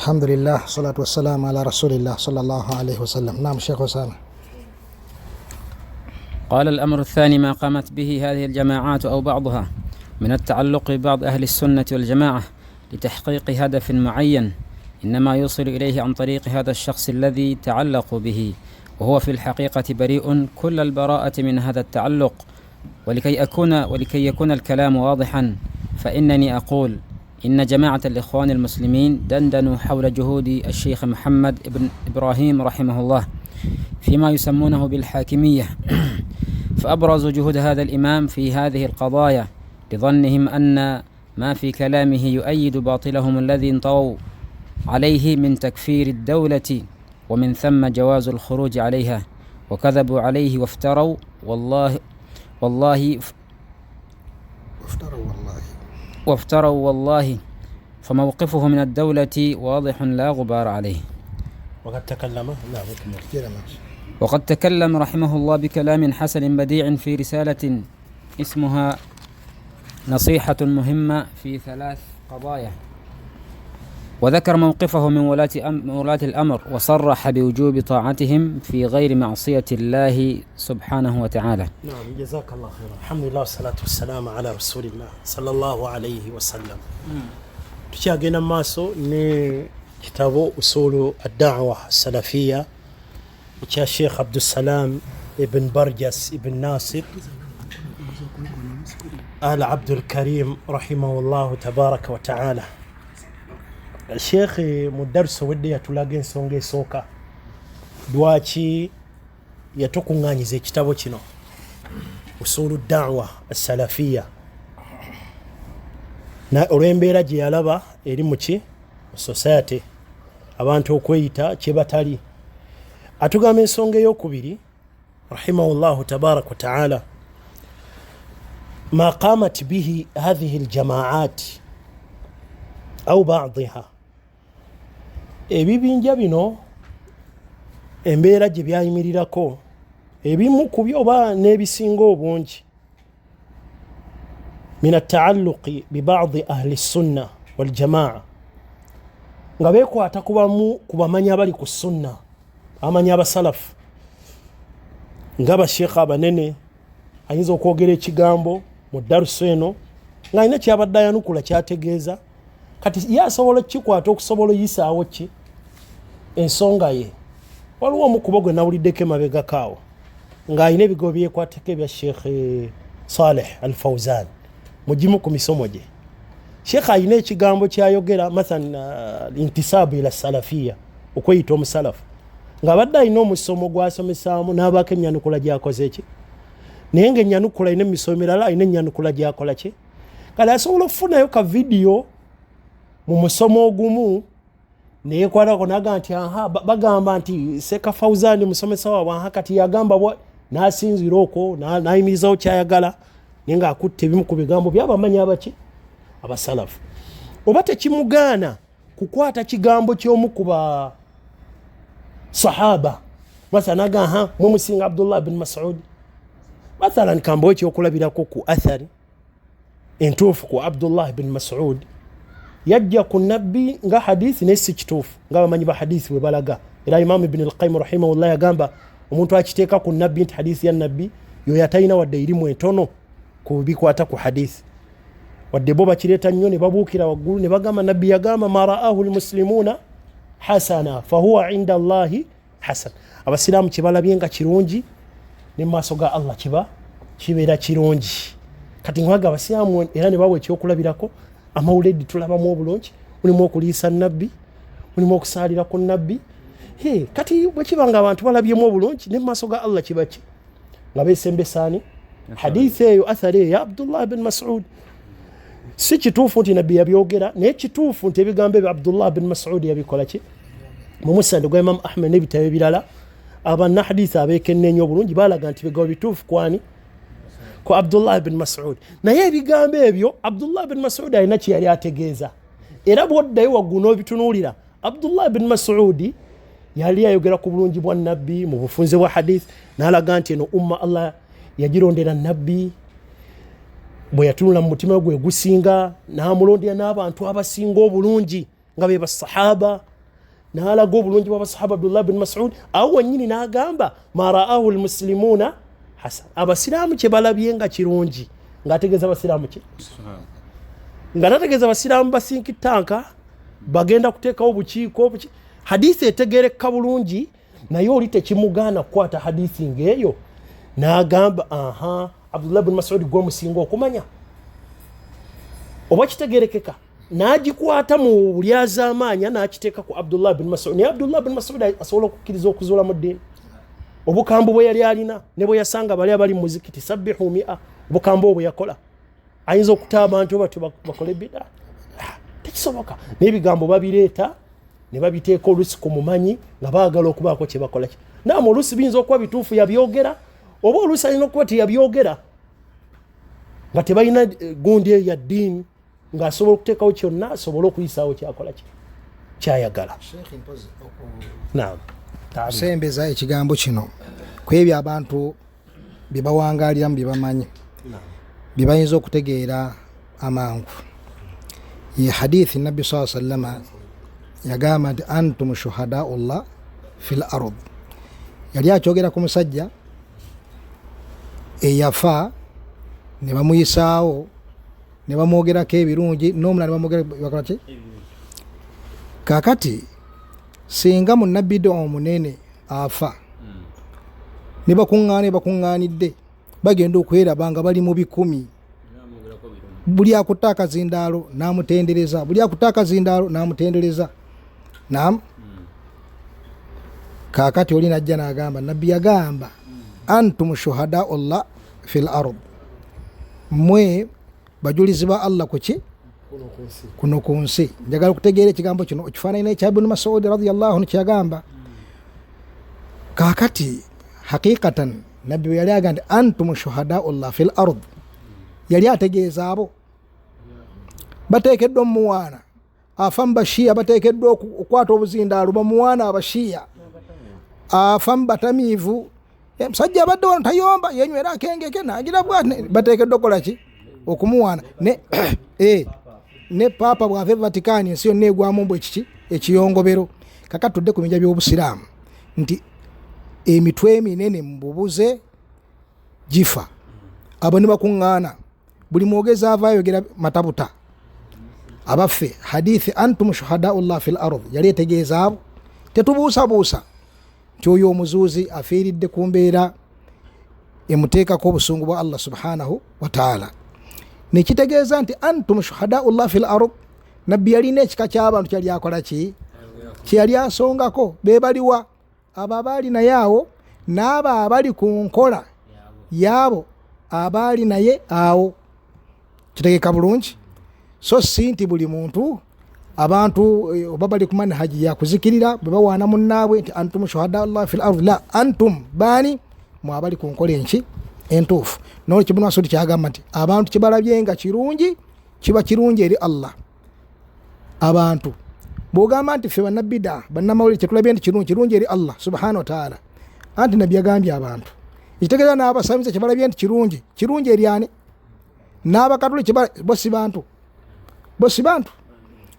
الحمد لله والصلاة والسلام على رسول الله صلى الله عليه وسلم. نعم شيخ أسامة. قال الأمر الثاني ما قامت به هذه الجماعات أو بعضها من التعلق ببعض أهل السنة والجماعة لتحقيق هدف معين إنما يوصل إليه عن طريق هذا الشخص الذي تعلقوا به، وهو في الحقيقة بريء كل البراءة من هذا التعلق. ولكي يكون الكلام واضحا فإنني أقول إن جماعة الإخوان المسلمين دندنوا حول جهود الشيخ محمد بن إبراهيم رحمه الله فيما يسمونه بالحاكمية، فأبرزوا جهود هذا الإمام في هذه القضايا لظنهم أن ما في كلامه يؤيد باطلهم الذي انطووا عليه من تكفير الدولة ومن ثم جواز الخروج عليها، وكذبوا عليه وافتروا والله فموقفه من الدولة واضح لا غبار عليه. وقد تكلم رحمه الله بكلام حسن بديع في رسالة اسمها نصيحة مهمة في 3 قضايا، وذكر موقفه من ولاة الأمر وصرح بوجوب طاعتهم في غير معصية الله سبحانه وتعالى. نعم جزاك الله خيرا. الحمد لله والصلاة والسلام على رسول الله صلى الله عليه وسلم. تشاغينا ماسو ني كتابو أصول الدعوة السلفية وكا الشيخ عبد السلام ابن برجس ابن ناصر آل عبد الكريم رحمه الله تبارك وتعالى. الشيخ مدرس ودي يتلاقين سونجي سوكا دواتي يتوكنغانيزي كتابو كينو أصول الدعوة السلفية na olw'embeera gye yalaba eri mu society abantu okweyita kye batali. Atugamba ensonga ey'okubiri rahimahullahu tabarak wa ta'ala ma qamat bihi hadhihi aljamaat au ba'dha, ebibinja bino embeera gye byayimirirako ebimu ku byo oba n'ebisinga obungi من التعلق ببعض أهل السنة والجماعة nga beekwata kubamanyi abali ku sunna, amanyi abasalafu ng'abasheekha abanene. Ayinza okwogera ekigambo mu darusu eno ng'alina kyabadde ayanukula kyategeeza, kati ye asobola kikwata okusobola oyisaawo ki ensonga ye. Waliwo omu kubo gwe nawuliddeko emabegakaawo ng'alina ebigo byekwatako ebya Sheekh Saleh Al-Fawzan mujimu ku misomo gye. Sheekh ayina ekigambo kyayogera mathalan intisabu ila salafiya, okweyita omusalafu, ng'abadde alina omusomo gw'asomesaamu n'abaako ennyanukula gy'akoze ki, naye ng'ennyanukula alina emisomo mirala alina ennyanukula gy'akola ki. Kale asobola okufunayo ka vidiyo mu musomo ogumu neyekwatako naga nti bagamba nti Sheekh Fawzan musomesa waabwe kati yagamba n'asinzira okwo n'ayimirizawo kyayagala, naye ng'akutte ebimu ku bigambo by'abamanyi abaki abasalafu. Oba tekimugaana kukwata kigambo ky'omu ku ba sahaba mathalan naga mumusinga Abdullah bin Mas'ud mathalan kambo ekyokulabirako ku athari entuufu ku Abdullah bin Mas'ud yajja ku nabbi nga hadithi nesi kituufu ng'abamanyi ba hadithi bwe balaga. Era Imam Ibn al-Qayyim rahimahullah yagamba omuntu akiteeka ku nabbi nti hadithi ya nabbi yo yatalina wadde irimu entono ku bikwata ku hadithi, wadde bo bakireeta nnyo ne babuukira waggulu ne bagamba nabbi yagamba ma ra'ahu almuslimuna hasana fahuwa inda Allahi hasan. Abasiraamu kibalabye nga kirungi ne maaso ga Allah kibeera kirungi. Kati nkwaga abasiraamu era ne bawa ekyokulabirako amawuledi tulabamu obulungi, mulimu okuliisa nabbi, mulimu okusaalira ku nabbi. Kati bwe kibanga abantu balabyemu obulungi ne maaso ga Allah kibaki nga beesembesaani hadithi eyo athari ya Abdullah bin Mas'ud. Si kituufu nti nabbi yabyogera, naye kituufu nti ebigambo bya Abdullah bin Mas'ud yabikola ki mu musnad gwa Imam Ahmed n'ebitabo ebirala. Abanna hadithi abeekenneenye obulungi baalaga nti bigambo bituufu kwani ku Abdullah bin Mas'ud. Naye ebigambo ebyo Abdullah bin Mas'ud alina kye yali ategeeza, era bw'oddayo waggulu n'obitunuulira Abdullah bin Mas'ud yali ayogera ku bulungi bwa nabbi mu bufunze bwa hadithi, n'alaga nti eno umma Allah yagirondera nabbi bwe yatunula mu mutima gwe gusinga n'amulondera n'abantu abasinga obulungi nga be basahaba n'alaga obulungi bw'abasahaba Abdullah bin Mas'ud awo wennyini n'agamba ma ra'ahu almuslimuna hasan, abasiraamu kye balabye nga kirungi, ng'ategeeza abasiraamu ki, nga tategeeza abasiraamu basinkitanka bagenda kuteekawo bukiiko hadiisi etegeereka bulungi, naye oli tekimugaana kukwata hadiisi ng'eyo n'agamba aha Abdullah bin Mas'ud gw'omusinga okumanya oba kitegeerekeka, n'agikwata mu lyazaamaanya n'akiteeka ku Abdullah bin Mas'ud. Naye Abdullah bin Mas'ud asobola okukkiriza okuzuula mu ddiini obukambu bwe yali alina ne bwe yasanga bali abali mu muzikiti sabbihu mi'a, obukambu obwe yakola ayinza okuta abantu bati bakole bida, tekisoboka. N'ebigambo babireeta ne babiteeka olusi ku mumanyi nga baagala okubaako kye bakola ki. Naam, olusi biyinza okuba bituufu yabyogera, oba olusi alina okuba teyabyogera nga tebalina gundi ya ddiini ng'asobola okuteekawo kyonna asobole okuyisaawo kyakola ki kyayagala. Naam, sembeza ekigambo kino kwebyo abantu bye bawangaaliramu bye bamanyi bye bayinza okutegeera amangu. Ye hadithi nabbi saa sallama yagamba nti antum shuhadaullah fil ard, yali akyogera ku musajja eyafa ne bamuyisaawo ne bamwogerako ebirungi n'omulala ne bamwogera bakola ki. Kaakati singa munnabbi omunene afa ne bakuŋŋaanidde bagenda okweraba nga bali mu bikumi, buli akutta akazindaalo n'amutendereza, buli akutta akazindaalo n'amutendereza. Naam, kaakati oli najja n'agamba, nabbi yagamba antum shuhadaullah fil ard, mwe bajulizi ba Allah kuki kuno ku nsi. Njagala okutegeera ekigambo kino okifaananyi n'ekya Ibn Mas'ud radiyallahu anhu kyagamba. Kaakati haqiqatan nabbi bwe yali agamba nti antum shuhadaullah fil ard, yali ategeeza abo bateekeddwa omuwaana afa mu bashiya, bateekeddwa okukwata obuzindaalo bamuwaana abashiya, afa mu batamiivu, musajja abadde wano tayomba yenywera akengeke nagira bwati, bateekeddwa okukola ki okumuwaana. Ne paapa bw'ava e Vatican ensi yonna egwamu mbwe kiki ekiyongobero. Kakati tudde ku binja by'obusiraamu nti emitwe eminene mu bubuze gifa, abo ne bakuŋŋaana, buli mwogezi ava ayogera matabuta abaffe. Hadithi antum shuhadaullah fil ard yali etegeeza abo, tetubuusabuusa nti oyo omuzuuzi afiiridde ku mbeera emuteekako obusungu bwa Allah subhanahu wa ta'ala. Nekitegeeza nti antum shuhadaullah fil ard, nabbi yalina ekika ky'abantu kyali akola ki, kyeyali asongako, be baliwa abo abaali naye awo n'abo abali ku nkola yaabo abaali naye awo. Kitegeka bulungi. So si nti buli muntu abantu oba bali ku manhaji ya kuzikirira bwe bawaana munnaabwe nti antum shuhadaullah fil ard, la antum baani mu abali ku nkola enki entuufu. N'olwo Ibn Mas'ud kyagamba nti abantu kibalabye nga kirungi kiba kirungi eri Allah. Abantu bw'ogamba nti ffe bannabida bannamawulire kyetulabye nti kirungi eri Allah subhanahu wa ta'ala, anti nabbi yagambye abantu, ekitegeeza n'abasamize kyebalabye nti kirungi eri ani? N'abakatoliki bo si bantu, bo si bantu.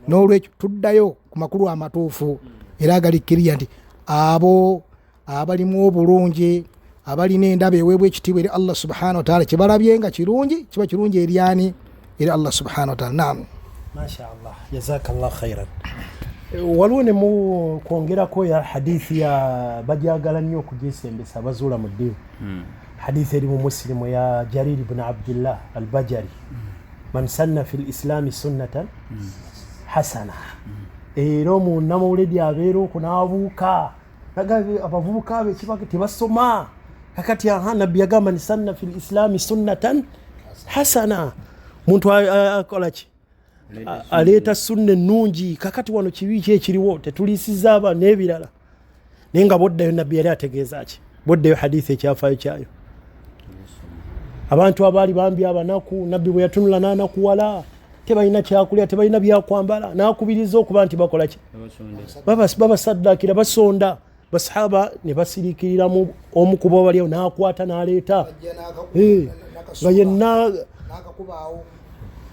N'olwekyo tuddayo ku makulu amatuufu era agalikkiriza nti abo abalimu obulungi, abalina endaba eweebwa ekitiibwa eri Allah subhanahu wa ta'ala, kyebalabye nga kirungi kiba kirungi eri ani? Eri Allah subhanahu wa ta'ala. Naam, mashallah, jazakallah khairan. Waliwo ne mu kwongerako ya hadithi ya bajagala nnyo okugisembesa abazuula mu ddiini. Hadithi eri mu Muslimu ya Jarir ibn Abdullah al-Bajali, man sanna fil islami sunnatan hasana. Era omunnamawuledi abeera okwo n'abuuka, abavubuka abe kibaka tebasoma. Kakati nabbi yagamba man sanna fil islami sunnatan hasana, muntu akola ki, aleeta sunna ennungi. Kakati wano kibi ki ekiriwo, tetuliisiza aba n'ebirala. Naye nga boddayo nabbi yali ategeeza ki, boddayo hadithi ekyafaayo kyayo. Abantu abaali bambi abanaku, nabbi bwe yatunula n'anakuwala, tebalina kyakulya, tebalina byakwambala, n'akubiriza okuba nti bakola ki, babasaddakira, basonda. Basahaba ne basirikiriramu, omu ku bo baliyo n'akwata n'aleeta nga yenna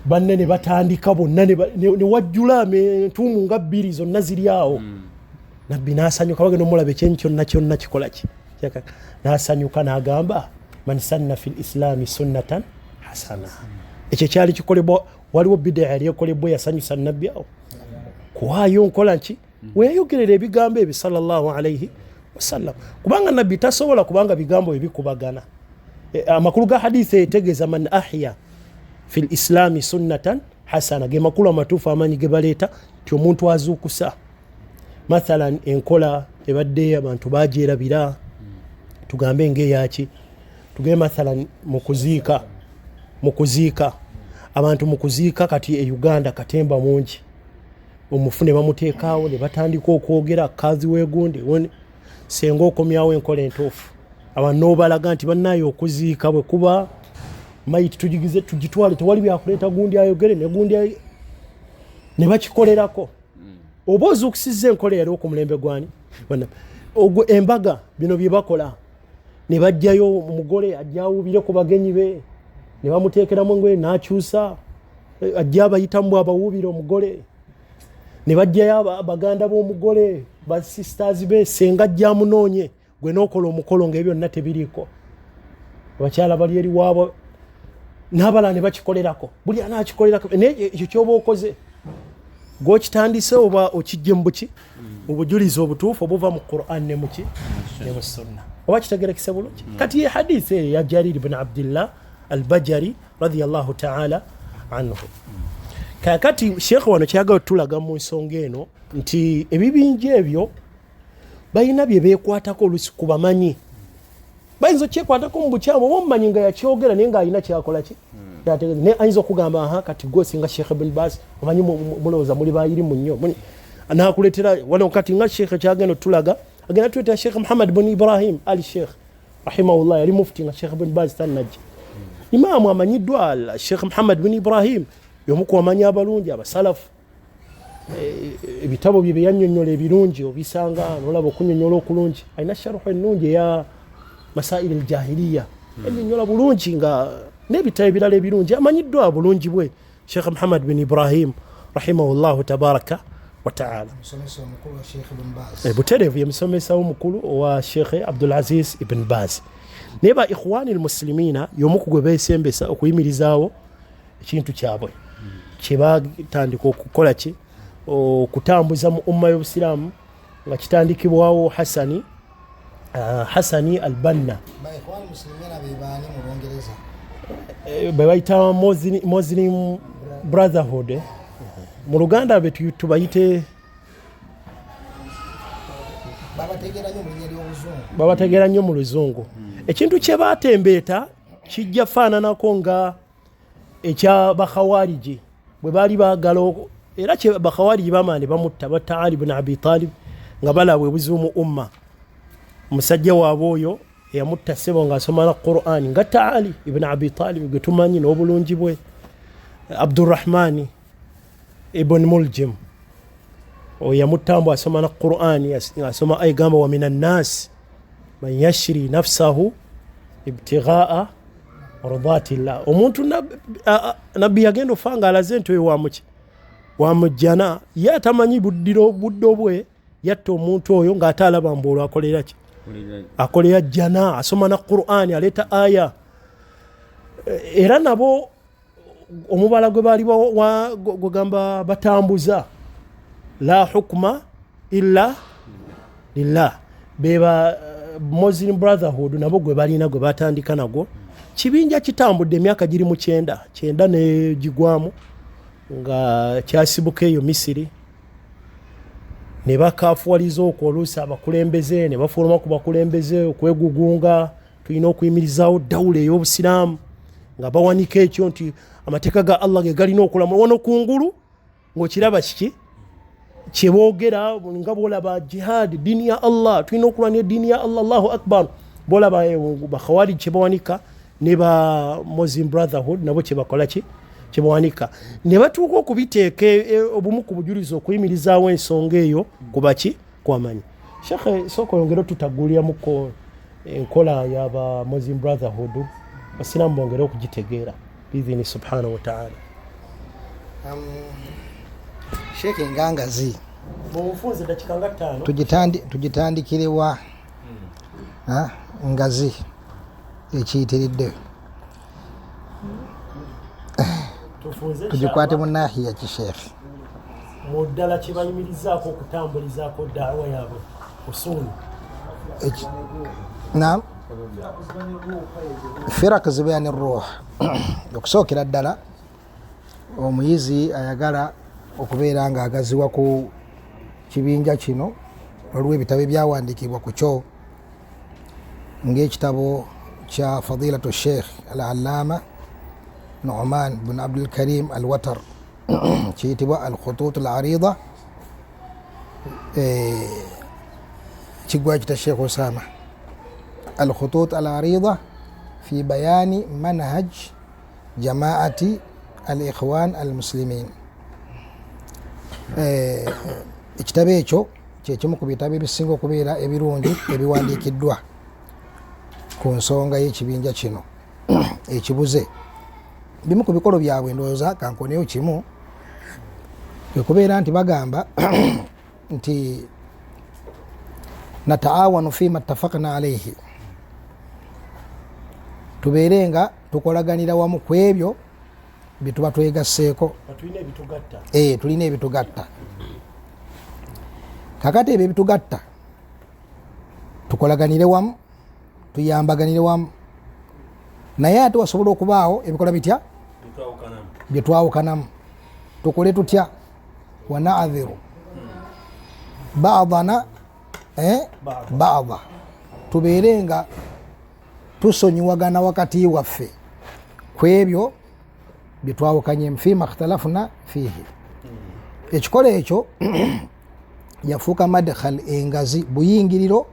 banne ne batandika bonna ne wajjula entuumu nga bbiri zonna ziri awo. nabbi n'asanyuka bagenda omulaba ekyenyi kyonna kikola ki n'asanyuka n'agamba man sanna fil islami sunnatan hasana. Ekyo kyali kikolebwa, waliwo bidaa yali ekolebwa yasanyusa nabbi awo kuwaayo nkola ki weeyogerera ebigambo ebyo sallallahu alayhi wasallam, kubanga nabbi tasobola kubanga bigambo ebikubagana. Amakulu ga hadithi etegeeza man ahya fil islami sunnatan hasana, ge makulu amatuufu amanyi ge baleeta ti omuntu azuukusa mathalan enkola ebadde abantu bagyerabira, tugambe ng'eyaki, tugambe mathalan mu kuziika abantu mu kuziika kati e Uganda katemba mungi, omufune bamuteekaawo ne batandika okwogera kazi weegundi senga okomyawo enkola entuufu abantu n'obalaga nti bannaayo okuziika bwe kuba mayiti tugigize tugitwale, tewali byakuleeta gundi ayogere ne gundi ne bakikolerako. Oba ozuukusizza enkola yali okumulembe gwani ogwo embaga bino bye bakola ne bajjayo omugole ajja awubire ku bagenyi be ne bamuteekeramu engoye n'akyusa ajja abayitamu abawuubire omugole ne bajjayo baganda b'omugole ba sisters be senga ajja amunoonye gwe n'okola omukolo ng'ebyo byonna tebiriiko, abakyala bali eri waabo n'abalala ne bakikolerako, buli anaakikolerako. Naye ekyo ky'oba okoze gw'okitandise oba okijje mu buki obujulizi obutuufu obuva mu Qur'an ne muki ne mu sunna, oba kitegerekese bulungi. Kati ye hadithi eyo ya Jarir ibn Abdillah al-Bajali radiyallahu ta'ala anhu. Kakati Sheikh wano kyagala tulaga mu nsonga eno nti ebibinja ebyo balina bye beekwatako olusi ku bamanyi, bayinza okyekwatako mu bukyamu oba omumanyi nga yakyogera naye ng'alina kyakola ki yategeeza, naye ayinza okugamba aha kati gwe singa Sheikh ibn Baz omanyi mulowooza muli bayirimu nnyo anakuleetera wano kati nga Sheikh kyagenda tulaga agenda tuleetera Sheikh Muhammad ibn Ibrahim ali Sheikh rahimahullah yali mufti nga Sheikh ibn Baz tannajja. Imaamu amanyiddwa Sheikh Muhammad ibn Ibrahim y'omu ku bamanyi abalungi abasalafu, ebitabo bye byannyonnyola ebirungi obisanga n'olaba okunnyonnyola okulungi, alina sharuhu ennungi eya masaili al-jahiliya ennyonnyola bulungi nga n'ebitabo ebirala ebirungi, amanyiddwa bulungi bwe Sheikh Muhammad bin Ibrahim rahimahullahu tabaraka wa ta'ala. Butereevu ye musomesa omukulu owa Sheikh Abdul Aziz ibn Baz. Naye ba ikhwani al-muslimina y'omu ku gwe beesembesa okuyimirizaawo ekintu kyabwe kye batandika okukola ki okutambuza mu umma y'obusiraamu nga kitandikibwawo Hasani al-Banna be bayita Muslim Brotherhood mu Luganda be tubayite babategeera nnyo mu Luzungu. Ekintu kye batembeeta kijja faananako nga ekya bakhawariji bwe baali baagala era kye bakhawariji bamaani bamutta batta Ali ibn Abi Talib nga balabwe buzibu mu umma. Omusajja waabwe oyo eyamutta ssebo ng'asoma na Qur'ani ngatta Ali ibn Abi Talib gwe tumanyi n'obulungi bwe, Abdurrahmani ibn Muljim oyo yamuttambu asoma na Qur'ani asoma ayigamba wa minan nas man yashri nafsahu ibtighaa mardatillah. Omuntu nabbi yagenda ofanga alaze nti oyo wamujjana ye atamanyi budde obwe yatta omuntu oyo ng'ate alaba mbu olwo akolera ki akolera jjana asoma na Qur'ani aleeta aya. Era nabo omubala gwe baali gwegamba batambuza la hukma illa lillah beba Muslim Brotherhood nabo gwe balina gwe batandika nagwo. Kibinja kitambudde emyaka giri mu 9 ne gigwamu nga kyasibuka eyo Misiri ne bakafuwaliza okwoluusa abakulembeze ne bafuluma ku bakulembeze okwegugunga tulina okuyimirizaawo dawula ey'obusiraamu nga bawanika ekyo nti amateeka ga Allah ge galina okulamu wano kungulu ng'okiraba kiki kye boogera nga bwolaba jihad dini ya Allah tulina okulwanya dini ya Allah Allahu akbar bolaba bakhawarij kye bawanika ne ba Muslim Brotherhood nabo kye bakola ki kye bawanika ne batuuka okubiteeka obumu ku bujulizi okuyimirizaawo ensonga eyo kuba ki kwamanyi. Sheikh soko yongera tutagulya muko enkola y'aba Muslim Brotherhood basiramu bongera okugitegeera biidhini subhanahu wa ta'ala. Sheikh Ngangazi Mufunze dakika nga 5 tugitandikire wa ngazi ekiyitiridde tugikwate mu nahiya kishekhe muddala kibayimirizaako okutambulizaako daawa yaabwe usuli naam firak zibyani ruh okusookera ddala omuyizi ayagala okubeera nga agaziwa ku kibinja kino waliwo ebitabo ebyawandiikibwa ku kyo ng'ekitabo kya fadilatu sheikh al-allama Nu'man bin Abdul Karim al-Watar kiyitibwa al-khutut al-arida kigwa kita Sheikh Osama al-khutut al-arida fi bayani manhaj jamaati al-ikhwan al-muslimin. Ekitabo ekyo kyekimu ku bitabo ebisinga okubeera ebirungi ebiwandiikiddwa ku nsonga y'ekibinja kino ekibuze. Bimu ku bikolo byabwe ndowooza kankoneyo kimu ekubeera nti bagamba nti nataawanu fima ttafaqna alaihi, tubeere nga tukolaganira wamu ku ebyo byetuba twegasseeko. Tulina ebitugatta. Kakati ebyo ebitugatta tukolaganire wamu, tuyambaganire wamu, naye ate wasobola okubaawo ebikola bitya byetwawukanamu. Tukole tutya wanaadhiru baadana baada, tubeere nga tusonyiwagana wakati waffe ku ebyo byetwawukanyemu fima ikhtalafna fihi. Ekikola ekyo yafuuka madkhal, engazi, buyingiriro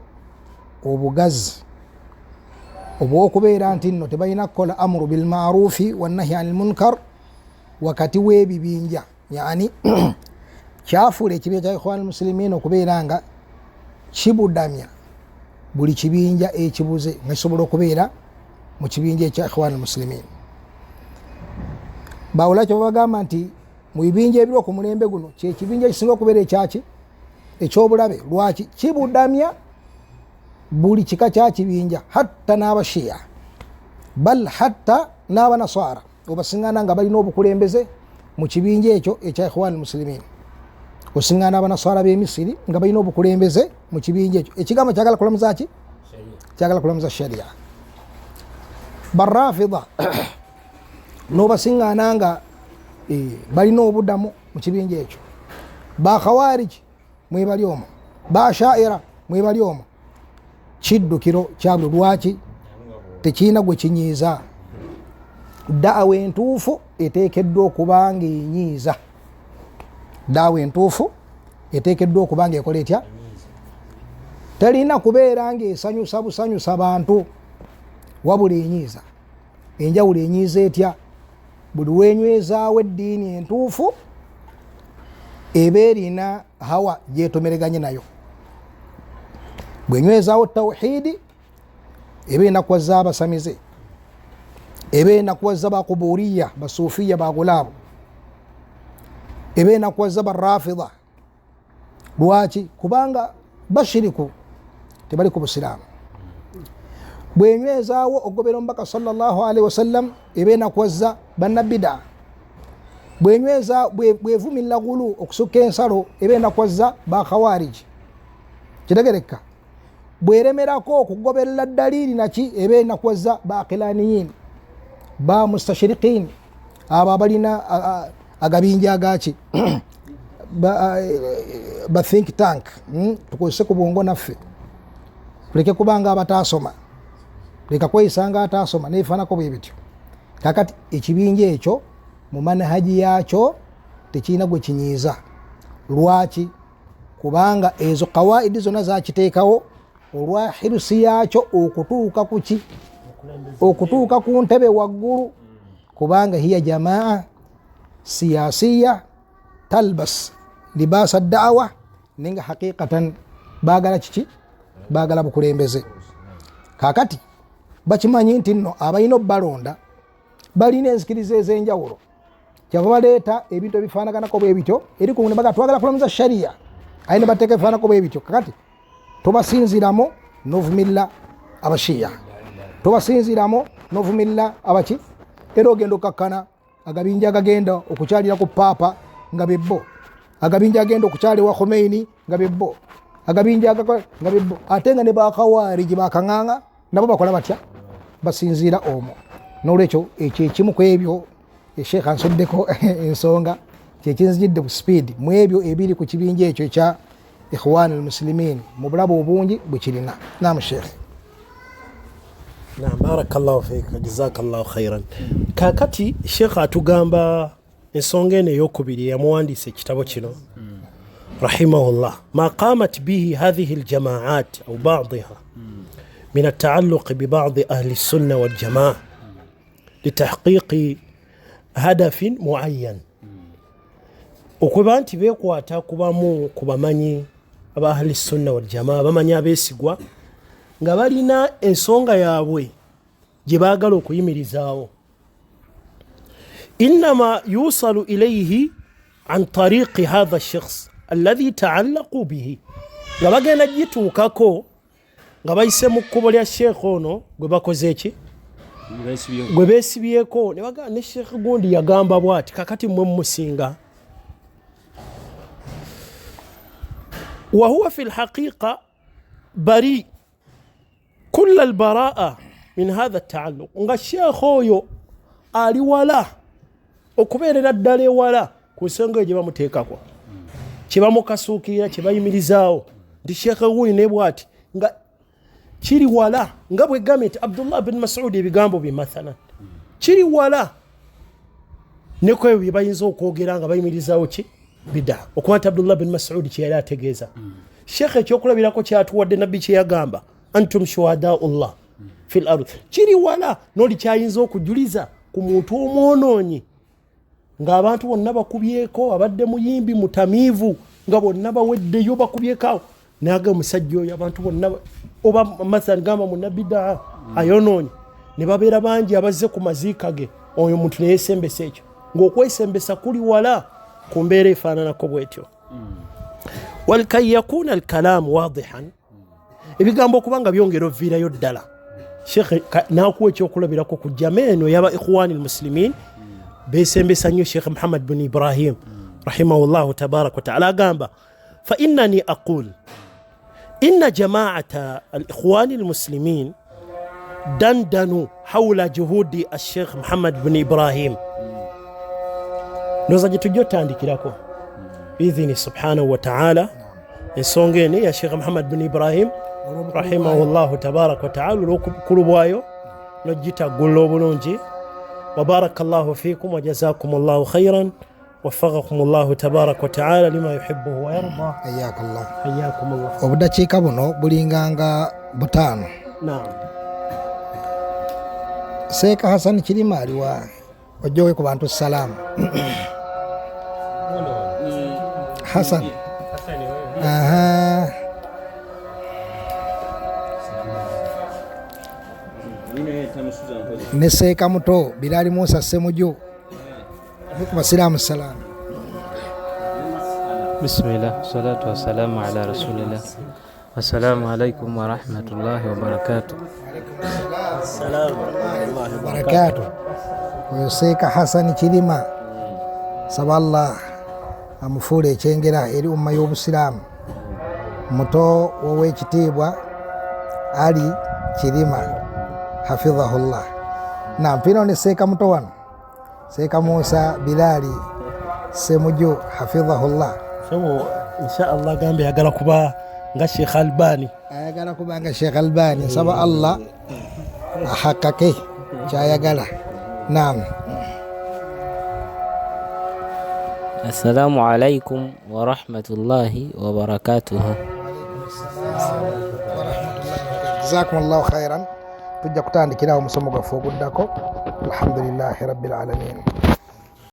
obugazi obw'okubeera nti nno tebalina kukola amuru bilmarufi wannahi anil munkar wakati w'ebibinja, yani kyafuula ekibinja kya ikhwan muslimin okubeera nga kibudamya buli kibinja ekibuze nga kisobola okubeera mu kibinja ekya ikhwan muslimin. Bawulakyo babagamba nti mu bibinja ebiri ku mulembe guno kyekibinja kisinga okubeera ekyaki ekyobulabe. Lwaki? Kibudamya buli kika kya kibinja, hatta n'abashiya bal hatta n'abanaswara obasiŋŋaana nga balina obukulembeze mu kibinja ekyo ekya ikhwan muslimin. Osiŋŋaana abanaswara b'emisiri nga balina obukulembeze mu kibinja ekyo. Ekigambo kyagala kulamuza ki? Kyagala kulamuza sharia. Barrafida n'obasiŋŋaana nga balina obudamu mu kibinja ekyo. Bakhawarij mwebali omwo, bashaira mwebali omwo. Kiddukiro kyabwe. Lwaki? Tekirina gwe kinyiiza. Daawa entuufu eteekeddwa okuba nga enyiiza. Daawa entuufu eteekeddwa okuba nga ekola etya? Terina kubeera nga esanyusa busanyusa bantu, wabula enyiiza. Enjawulo enyiiza etya? Buli wenywezaawo eddiini entuufu eba erina hawa gyetomereganye nayo. Bwenywezaawo tawhidi eba enakuwaza abasamize, eba enakuwaza bakuburiya, basufiya, bagulaabo, eba enakuwaza barrafida. Lwaki? Kubanga bashiriku, tebali ku busiraamu. Bwenywezaawo okugobera omubaka sallallahu alaihi wasallam eba enakuwaza bannabida. Bwevumirira gulu okusukka ensalo eba enakuwaza bakhawariji. Kitegereka? Bweremerako okugoberera dalili naki eba enakuwaza baqilaniyin, ba mustashriqin, abo abalina agabinja agaki ba think tank. Tukozese ku bwongo naffe, tuleke kubanga abataasoma, leka kweyisanga ataasoma neefaanako bwe bityo. Kakati ekibinja ekyo mu manhaji yakyo tekirina gwe kinyiiza. Lwaki? Kubanga ezo kawaidi zonna zakiteekawo olwa hirusi yakyo okutuuka ku ki? Okutuuka ku ntebe waggulu. Kubanga hiya jamaa siyasiya talbas libaasa da'wa, nenga haqiqatan baagala kiki? Baagala bukulembeze. Kakati bakimanyi nti nno abalina obbalonda balina enzikiriza ez'enjawulo, kyava baleeta ebintu ebifaanaganako bwe bityo eri ku ne baga twagala kulamuza sharia. ayina bateeka ebifaanako bwe bityo. Kakati tobasinziramu novumirira abashiya, tobasinziramu novumirira abaki, era ogenda okakkana agabinja agagenda okukyalira ku paapa nga bebbo, agabinja agenda okukyala ewa Khomeini nga bebbo, agabinja nga bebbo, ate nga ne bakawaariji bakaŋŋaŋa nabo bakola batya, basinziira omwo. N'olwekyo ekyo ekimu ku ebyo Sheikh ansoddeko ensonga kyekinzijidde ku speed mu ebyo ebiri ku kibinja ekyo ekya Ikhwan al-Muslimin mu bulabu obungi bwe kirina. Naam Sheikh. Naam, barakallahu fika, jazakallahu khairan. Kakati Sheikh atugamba ensonga eno ey'okubiri yamuwandiisa ekitabo kino rahimahullah, ma qamat bihi hadhihi aljamaat au ba'daha min at-ta'alluq bi ba'd ahli as-sunnah wal jamaa litahqiqi hadafin muayyan. Okuba nti beekwata kubamu ku bamanyi aba ahli sunna wal jamaa, bamanyi abeesigwa nga balina ensonga yaabwe gye baagala okuyimirizaawo. Innama yusalu ilayhi an tariqi hadha ash-shakhs alladhi ta'allaqu bihi, nga bagenda gituukako nga bayise mu kkubo lya sheekh ono gwe bakoze eki, gwe beesibyeko, ne bagamba ne sheekh gundi yagamba bw'ati, kakati mmwe mumusinga. Wa huwa fi lhaqiqa bari kulla albaraa min hadha at-ta'alluq, nga sheekh oyo ali wala okubeerera ddala ewala ku nsonga gye bamuteekako, kye bamukasuukirira, kye bayimirizaawo nti sheekh gundi ne bw'ati, nga kiri wala, nga bwe gambye nti Abdullah bin Mas'ud ebigambo bye mathalan kiri wala neko ebyo bye bayinza okwogera nga bayimirizaawo ki bida, okuba nti Abdullah bin Mas'ud kye yali ategeeza. Sheekh ekyokulabirako kyatuwadde nabbi kye yagamba antum shuhadaullah fil ard, kiri wala n'oli kyayinza okujuliza ku muntu omwonoonyi ng'abantu bonna bakubyeko, abadde muyimbi mutamiivu nga bonna baweddeyo bakubyekaawo, naga omusajja oyo abantu bonna oba mathalan gamba munabbidaa ayonoonye ne babeera bangi abazze ku maziika ge, oyo muntu neyeesembesa ekyo, ng'okwesembesa kuli wala ku mbeera efaananako bwetyo. Walkay yakuna alkalaamu waadihan, ebigambo okubanga byongera oviirayo ddala, sheekh n'akuwa ekyokulabirako ku jama eno yaba Ikhwani al-Muslimin beesembesa nnyo Sheikh Muhammad bin Ibrahim rahimahullahu tabaraka wa ta'ala, agamba fa innani aqul inna jamaata al-Ikhwani al-Muslimin dandanu hawla juhudi al-Sheikh Muhammad bin Ibrahim. Noza gitujja otandikirako biidhini subhanahu wa ta'ala ensonga eno ya Sheikh Muhammad bin Ibrahim rahimahullahu tabaraka wa ta'ala olw'okukulu bwayo n'ogitaggula obulungi. Wa barakallahu fikum wa jazakumullahu khairan waffaqakumullahu tabaraka wa ta'ala lima yuhibbuhu wa yarda. Hayyakallah. Hayyakumullah. Obudakiika buno bulinganga butaano. Naam. Sheikh Hassan Kirima aliwa ojowe ku bantu salaamu. Hassan. Aha. Ne Sheikh muto Bilali Musa Semujo ku basiraamu salaamu. Bismillah, salatu wassalamu ala rasulillah. Assalamu alaikum wa rahmatullahi wa barakatuh. Assalamu alaikum wa Barakatuh. Oyo Sheikh Hassan Kirima saba Allah amufuule ekyengera eri umma y'obusiraamu, muto w'owekitiibwa Ali Kirima hafidhahullah. Na mpino ne Sheikh muto wano Sheikh Musa Bilali Semujo hafidhahullah. Sebo insha Allah gambe yagala kuba nga Sheikh Albani, ayagala kuba nga Sheikh Albani saba Allah ahakake kyayagala. Naam. Assalamu alaikum wa rahmatullahi wa barakatuh. Jazakumullahu khairan. Tujja kutandikira omusomo gwaffe oguddako. Alhamdulillahi rabbil alamin.